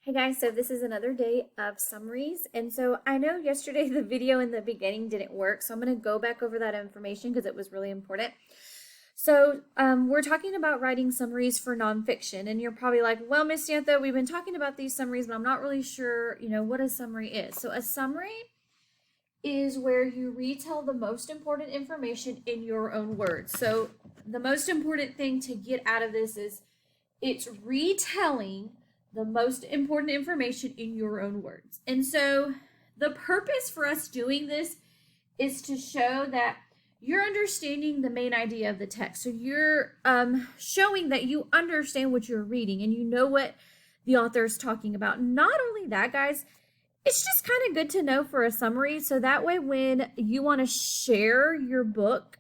Hey guys, so this is another day of summaries. And so I know yesterday the video in the beginning didn't work, so I'm going to go back over that information because it was really important. So we're talking about writing summaries for nonfiction, and you're probably like, well, Miss Yantha, we've been talking about these summaries, but I'm not really sure, what a summary is. So a summary is where you retell the most important information in your own words. So the most important thing to get out of this is it's retelling the most important information in your own words. And so the purpose for us doing this is to show that you're understanding the main idea of the text. So you're showing that you understand what you're reading and you know what the author is talking about. Not only that, guys, it's just kind of good to know for a summary. So that way, when you want to share your book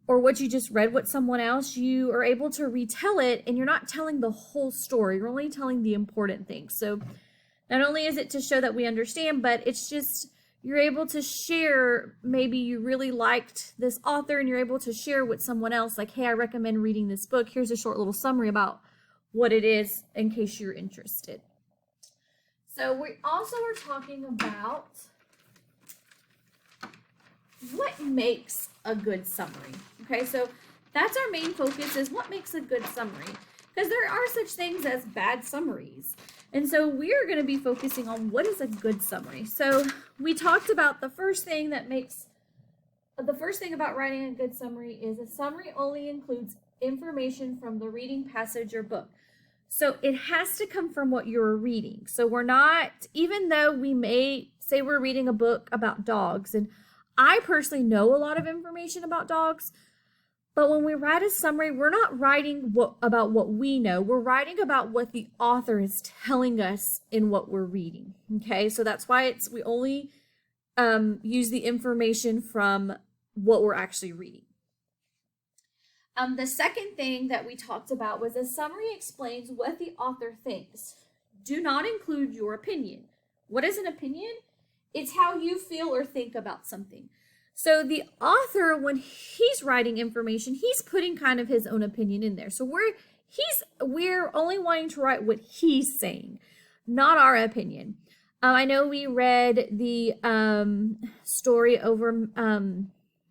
or what you just read with someone else, you are able to retell it and you're not telling the whole story. You're only telling the important things. So not only is it to show that we understand, but it's just you're able to share. Maybe you really liked this author and you're able to share with someone else like, hey, I recommend reading this book. Here's a short little summary about what it is in case you're interested. So we also are talking about what makes a good summary. Okay, so that's our main focus, is what makes a good summary, because there are such things as bad summaries. And so we're going to be focusing on what is a good summary. So we talked about the first thing about writing a good summary is a summary only includes information from the reading passage or book. So it has to come from what you're reading. So we're not, even though we may say we're reading a book about dogs, and I personally know a lot of information about dogs, but when we write a summary, we're not writing about what we know. We're writing about what the author is telling us in what we're reading. Okay, so that's why we only use the information from what we're actually reading. The second thing that we talked about was a summary explains what the author thinks. Do not include your opinion. What is an opinion? It's how you feel or think about something. So the author, when he's writing information, he's putting kind of his own opinion in there. So we're only wanting to write what he's saying, not our opinion. I know we read the story over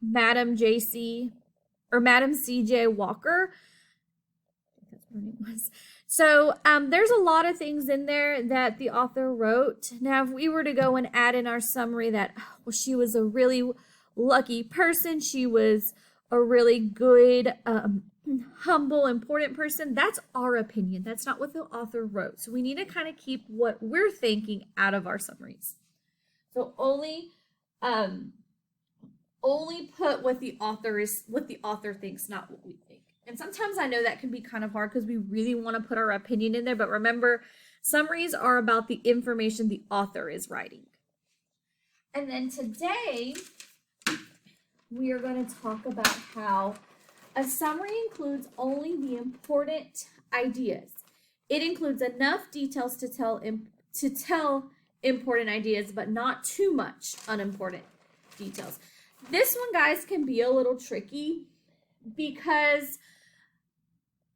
Madam C.J. Walker. I think that's what her name was. So there's a lot of things in there that the author wrote. Now, if we were to go and add in our summary that, well, she was a really lucky person, she was a really good, humble, important person, that's our opinion. That's not what the author wrote. So we need to kind of keep what we're thinking out of our summaries. So only put what the author thinks, not what we think. And sometimes I know that can be kind of hard because we really want to put our opinion in there. But remember, summaries are about the information the author is writing. And then today, we are going to talk about how a summary includes only the important ideas. It includes enough details to tell important ideas, but not too much unimportant details. This one, guys, can be a little tricky because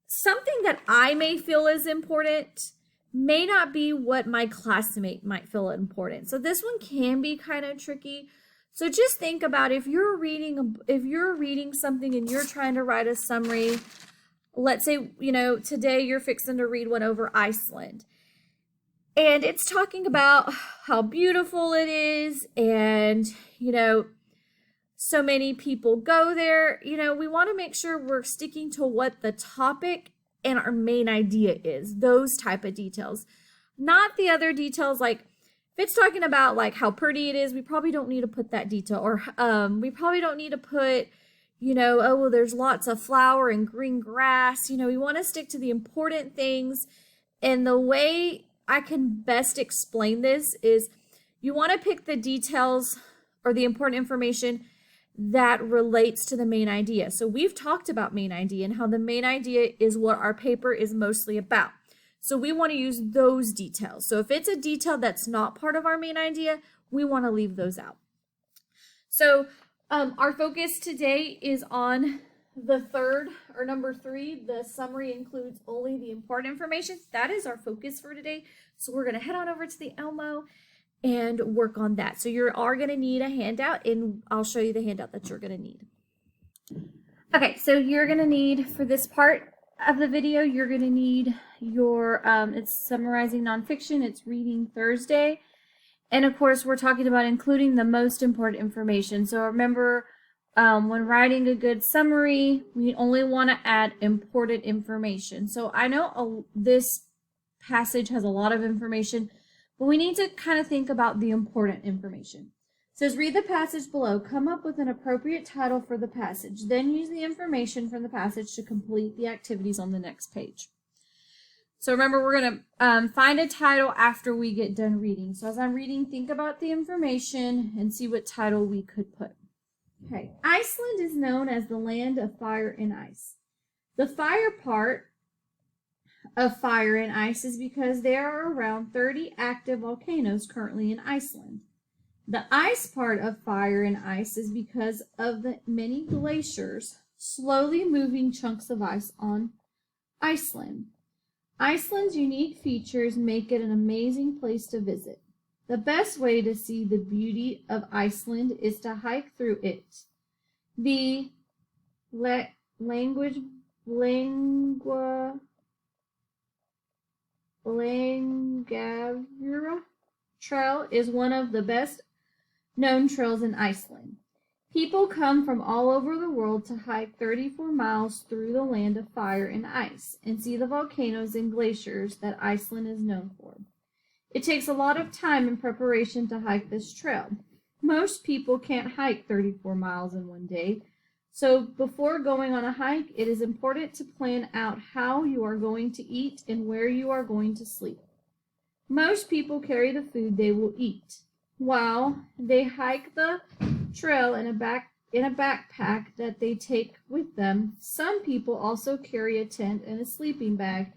something that I may feel is important may not be what my classmate might feel important. So this one can be kind of tricky. So just think about if you're reading something and you're trying to write a summary. Let's say, today you're fixing to read one over Iceland. And it's talking about how beautiful it is and, so many people go there. We want to make sure we're sticking to what the topic and our main idea is, those type of details, not the other details. Like if it's talking about like how pretty it is, we probably don't need to put that detail, or we probably don't need to put, oh, well, there's lots of flower and green grass. We want to stick to the important things. And the way I can best explain this is you want to pick the details or the important information that relates to the main idea. So we've talked about main idea and how the main idea is what our paper is mostly about. So we want to use those details. So if it's a detail that's not part of our main idea, we want to leave those out. So our focus today is on the third, or number 3, the summary includes only the important information. That is our focus for today. So we're going to head on over to the Elmo and work on that. So you are going to need a handout, and I'll show you the handout that you're going to need. Okay, so you're going to need, for this part of the video, you're going to need your, it's summarizing nonfiction, it's Reading Thursday. And of course, we're talking about including the most important information. So remember, when writing a good summary, we only want to add important information. So I know this passage has a lot of information, but we need to kind of think about the important information. It says, read the passage below, come up with an appropriate title for the passage, then use the information from the passage to complete the activities on the next page. So remember, we're going to find a title after we get done reading. So as I'm reading, think about the information and see what title we could put. Okay, Iceland is known as the land of fire and ice. The fire part of fire and ice is because there are around 30 active volcanoes currently in Iceland. The ice part of fire and ice is because of the many glaciers slowly moving chunks of ice on Iceland. Iceland's unique features make it an amazing place to visit. The best way to see the beauty of Iceland is to hike through it. The Langavira Trail is one of the best known trails in Iceland. People come from all over the world to hike 34 miles through the land of fire and ice and see the volcanoes and glaciers that Iceland is known for. It takes a lot of time and preparation to hike this trail. Most people can't hike 34 miles in one day, so before going on a hike, it is important to plan out how you are going to eat and where you are going to sleep. Most people carry the food they will eat. While they hike the trail in a backpack that they take with them, some people also carry a tent and a sleeping bag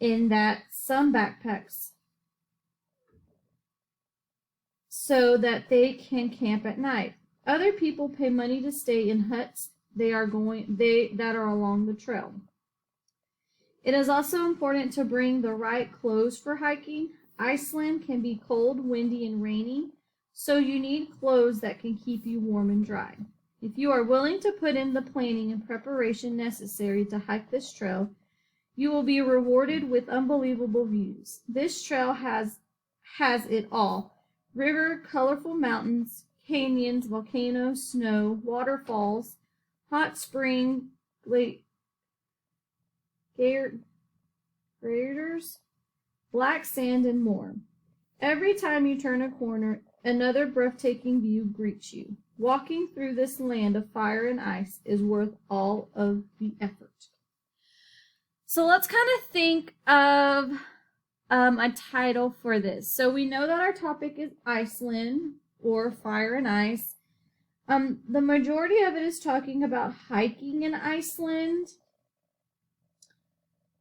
in that some backpacks so that they can camp at night. Other people pay money to stay in huts that are along the trail. It is also important to bring the right clothes for hiking. Iceland can be cold, windy, and rainy, so you need clothes that can keep you warm and dry. If you are willing to put in the planning and preparation necessary to hike this trail, you will be rewarded with unbelievable views. This trail has it all: river, colorful mountains, canyons, volcanoes, snow, waterfalls, hot spring, graters, black sand, and more. Every time you turn a corner, another breathtaking view greets you. Walking through this land of fire and ice is worth all of the effort. So let's kind of think of a title for this. So we know that our topic is Iceland or fire and ice. The majority of it is talking about hiking in Iceland.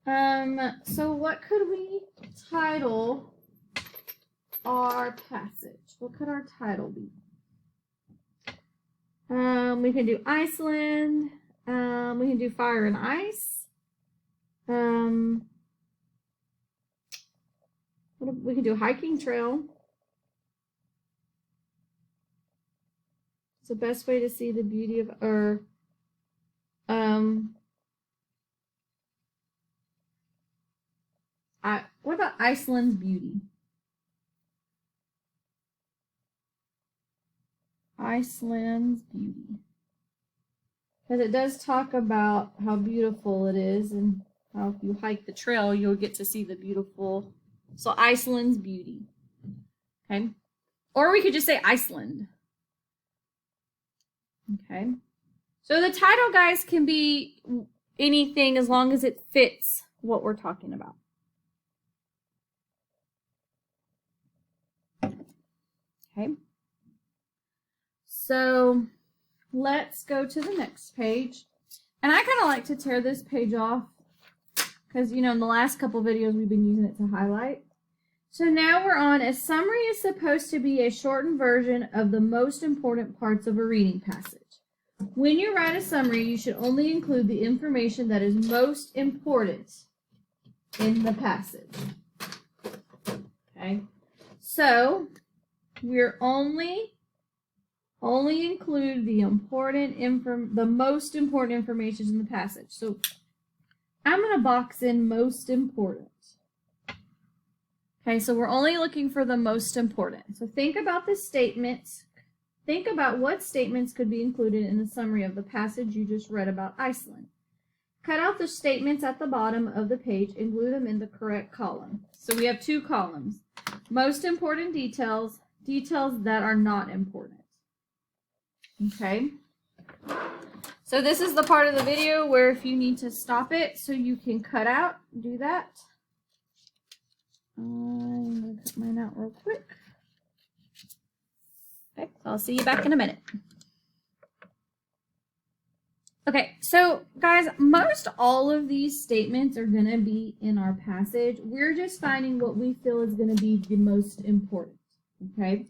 So what could we title our passage? What could our title be? We can do Iceland. We can do fire and ice. We can do hiking trail. It's the best way to see the beauty of Earth. What about Iceland's beauty? Iceland's beauty. Because it does talk about how beautiful it is and how if you hike the trail, you'll get to see the beautiful. So Iceland's beauty. Okay. Or we could just say Iceland. Okay. So the title, guys, can be anything as long as it fits what we're talking about. Okay. So let's go to the next page. And I kind of like to tear this page off because, you know, in the last couple videos we've been using it to highlight. So now we're on a summary is supposed to be a shortened version of the most important parts of a reading passage. When you write a summary, you should only include the information that is most important in the passage. Okay, so we're only include the most important information in the passage. So I'm going to box in most important. Okay, so we're only looking for the most important. So think about the statements. Think about what statements could be included in the summary of the passage you just read about Iceland. Cut out the statements at the bottom of the page and glue them in the correct column. So we have two columns. Most important details, details that are not important. Okay. So this is the part of the video where if you need to stop it so you can cut out, do that. I'm going to cut mine out real quick. Okay, so I'll see you back in a minute. Okay, so guys, most all of these statements are going to be in our passage. We're just finding what we feel is going to be the most important. Okay,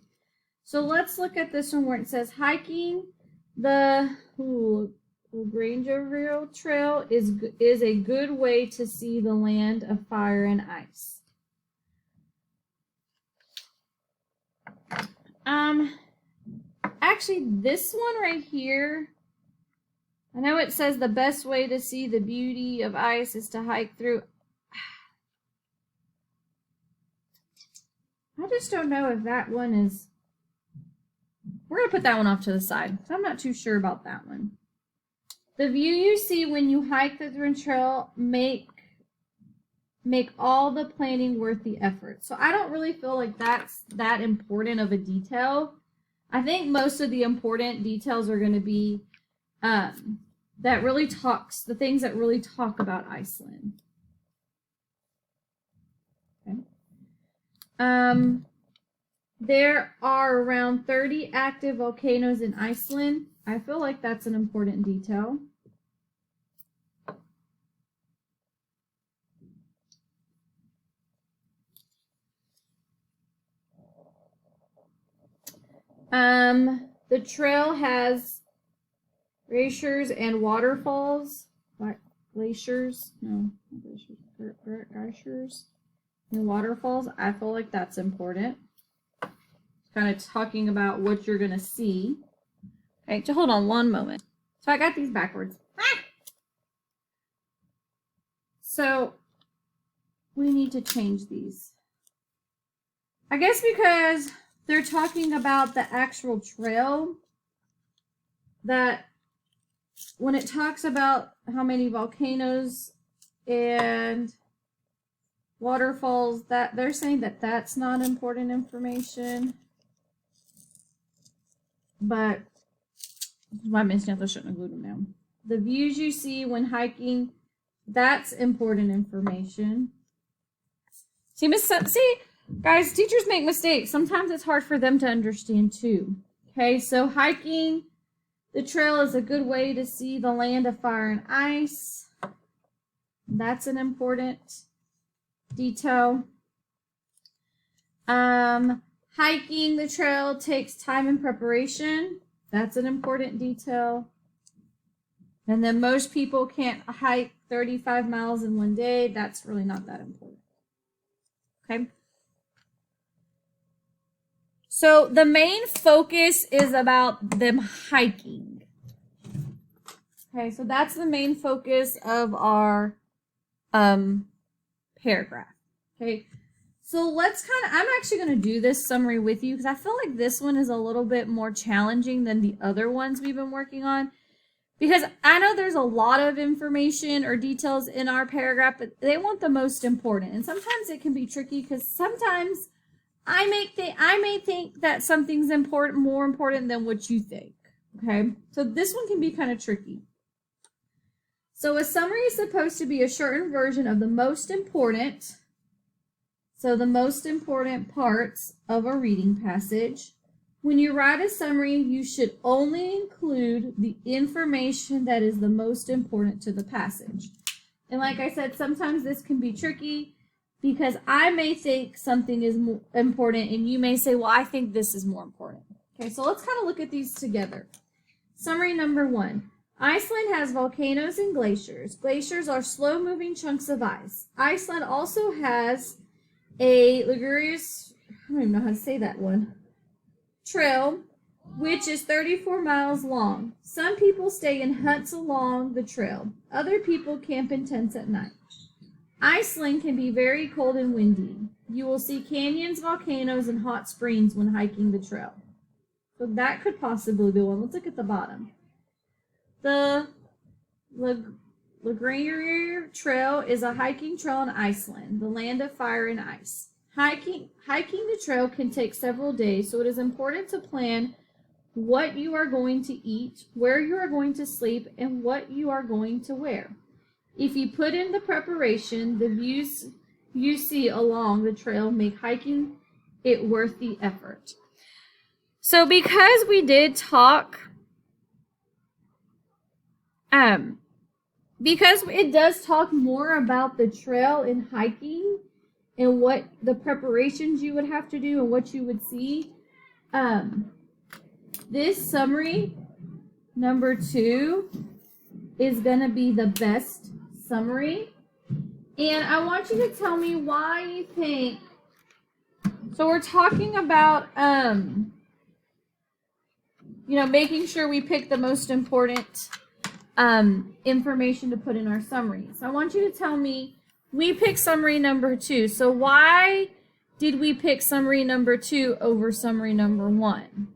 so let's look at this one where it says hiking the Grangerville Trail is a good way to see the land of fire and ice. Actually, this one right here, I know it says the best way to see the beauty of ice is to hike through. I just don't know if that one is. We're going to put that one off to the side. So I'm not too sure about that one. The view you see when you hike the Thorn Trail make all the planning worth the effort. So I don't really feel like that's that important of a detail. I think most of the important details are going to be the things that really talk about Iceland. Okay. There are around 30 active volcanoes in Iceland. I feel like that's an important detail. The trail has glaciers and waterfalls. Glaciers and waterfalls. I feel like that's important. Kind of talking about what you're going to see. Okay, so hold on one moment. So I got these backwards. So we need to change these. I guess because they're talking about the actual trail, that when it talks about how many volcanoes and waterfalls, that they're saying that that's not important information. But my mistake, I shouldn't have glued them down. The views you see when hiking, that's important information. See, guys, teachers make mistakes. Sometimes it's hard for them to understand too. Okay, so hiking the trail is a good way to see the land of fire and ice. That's an important detail. Hiking the trail takes time and preparation. That's an important detail. And then most people can't hike 35 miles in one day. That's really not that important. Okay. So the main focus is about them hiking. Okay, so that's the main focus of our paragraph. Okay, so I'm actually going to do this summary with you because I feel like this one is a little bit more challenging than the other ones we've been working on. Because I know there's a lot of information or details in our paragraph, but they want the most important. And sometimes it can be tricky because sometimes I may think that something's more important than what you think. Okay, so this one can be kind of tricky. So a summary is supposed to be a shortened version of the most important. So the most important parts of a reading passage. When you write a summary, you should only include the information that is the most important to the passage. And like I said, sometimes this can be tricky because I may think something is more important and you may say, well, I think this is more important. Okay, so let's kind of look at these together. Summary number 1. Iceland has volcanoes and glaciers. Glaciers are slow-moving chunks of ice. Iceland also has a luxurious, I don't even know how to say that one, trail, which is 34 miles long. Some people stay in huts along the trail. Other people camp in tents at night. Iceland can be very cold and windy. You will see canyons, volcanoes, and hot springs when hiking the trail. So that could possibly be one. Let's look at the bottom. The Laugardalur Trail is a hiking trail in Iceland, the land of fire and ice. Hiking the trail can take several days, so it is important to plan what you are going to eat, where you are going to sleep, and what you are going to wear. If you put in the preparation, the views you see along the trail make hiking it worth the effort. So because we did talk, because it does talk more about the trail and hiking and what the preparations you would have to do and what you would see, this summary number 2 is going to be the best summary. And I want you to tell me why you think. So we're talking about, making sure we pick the most important information to put in our summary. So I want you to tell me, we picked summary number 2. So why did we pick summary number 2 over summary number 1?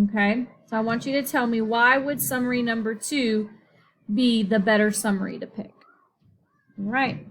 Okay, so I want you to tell me, why would summary number 2 be the better summary to pick? All right.